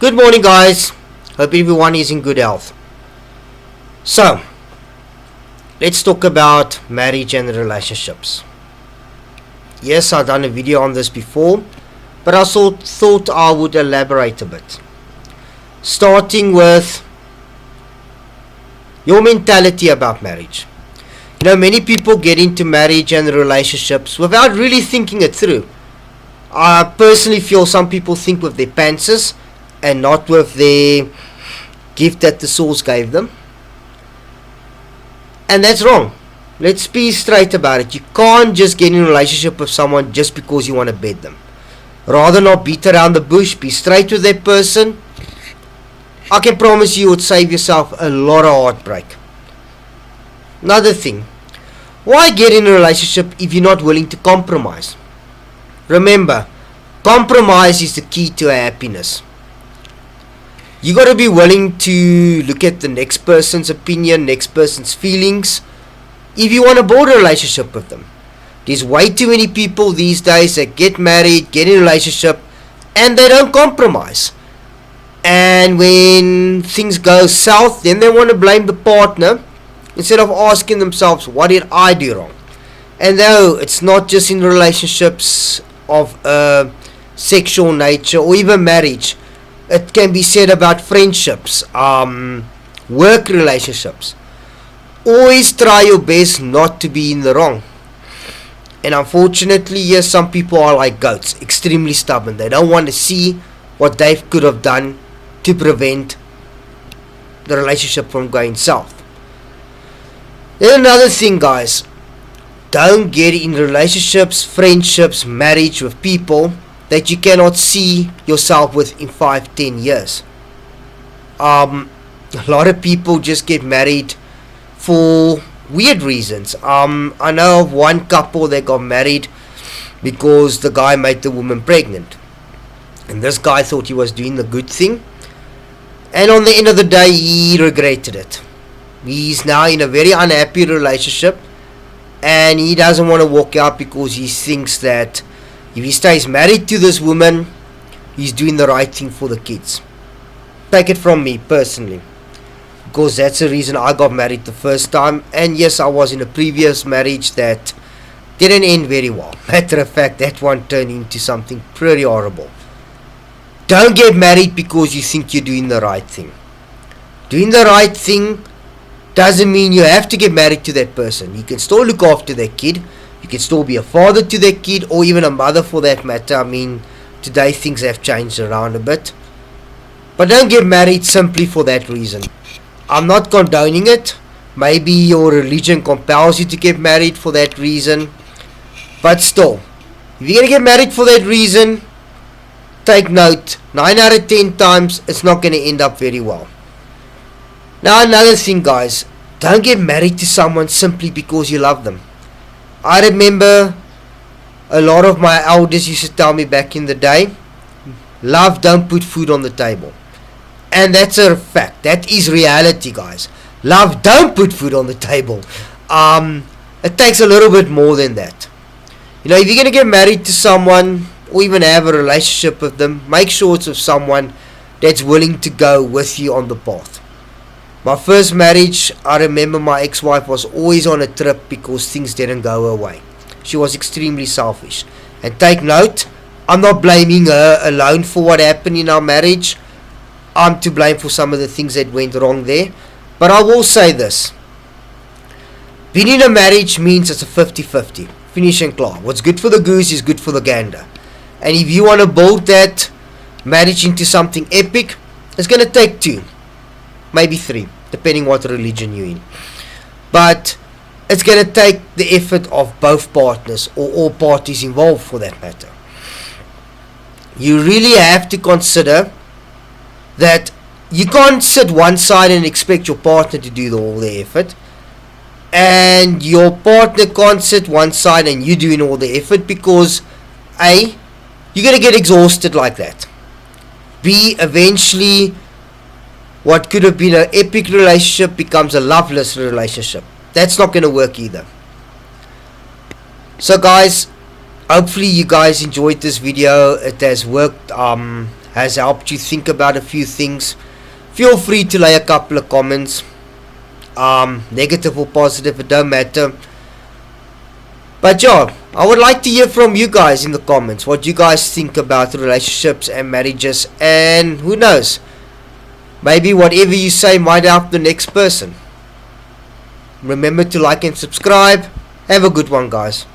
Good morning, guys. Hope everyone is in good health. So, let's talk about marriage and relationships. Yes, I've done a video on this before, but I also thought I would elaborate a bit. Starting with your mentality about marriage. Many people get into marriage and relationships without really thinking it through. I personally feel some people think with their pantses and not with the gift that the source gave them. And that's wrong. Let's be straight about it. You can't just get in a relationship with someone just because you want to bed them. Rather not beat around the bush, be straight with that person. I can promise you would save yourself a lot of heartbreak. Another thing, why get in a relationship if you're not willing to compromise? Remember, compromise is the key to happiness. You got to be willing to look at the next person's opinion, next person's feelings, if you want to build a relationship with them. There's way too many people these days that get married, get in a relationship, and they don't compromise. And when things go south, then they want to blame the partner instead of asking themselves, what did I do wrong? And though it's not just in relationships of a sexual nature or even marriage, it can be said about friendships, work relationships. Always try your best not to be in the wrong. And unfortunately, yes, some people are like goats, extremely stubborn. They don't want to see what they could have done to prevent the relationship from going south. Then another thing, guys, don't get in relationships, friendships, marriage with people that you cannot see yourself with in 5-10 years. A lot of people just get married for weird reasons. I know of one couple that got married because the guy made the woman pregnant, and this guy thought he was doing the good thing, and on the end of the day he regretted it. He's now in a very unhappy relationship, and he doesn't want to walk out because he thinks that if he stays married to this woman, he's doing the right thing for the kids. Take it from me personally, because that's the reason I got married the first time. And yes, I was in a previous marriage that didn't end very well. Matter of fact, that one turned into something pretty horrible. Don't get married because you think you're doing the right thing. Doing the right thing doesn't mean you have to get married to that person. You can still look after that kid. You can still be a father to that kid, or even a mother for that matter. I mean, today things have changed around a bit. But don't get married simply for that reason. I'm not condoning it. Maybe your religion compels you to get married for that reason. But still, if you're going to get married for that reason, take note, 9 out of 10 times, it's not going to end up very well. Now another thing, guys, don't get married to someone simply because you love them. I remember a lot of my elders used to tell me back in the day, love don't put food on the table. And that's a fact. That is reality, guys. Love don't put food on the table. It takes a little bit more than that. If you're going to get married to someone or even have a relationship with them, make sure it's with someone that's willing to go with you on the path. My first marriage, I remember my ex-wife was always on a trip because things didn't go her way. She was extremely selfish. And take note, I'm not blaming her alone for what happened in our marriage. I'm to blame for some of the things that went wrong there. But I will say this. Being in a marriage means it's a 50-50. Finish and clear. What's good for the goose is good for the gander. And if you want to build that marriage into something epic, it's going to take 2. Maybe 3, depending what religion you're in. But it's going to take the effort of both partners, or all parties involved for that matter. You really have to consider that you can't sit one side and expect your partner to do all the effort, and your partner can't sit one side and you doing all the effort, because A, you're going to get exhausted like that. B, eventually what could have been an epic relationship becomes a loveless relationship. That's not going to work either. So guys, hopefully you guys enjoyed this video. It has worked has helped you think about a few things, feel free to lay a couple of comments. Negative or positive, it don't matter. But yeah, I would like to hear from you guys in the comments what you guys think about relationships and marriages, and who knows, maybe whatever you say might help the next person. Remember to like and subscribe. Have a good one, guys.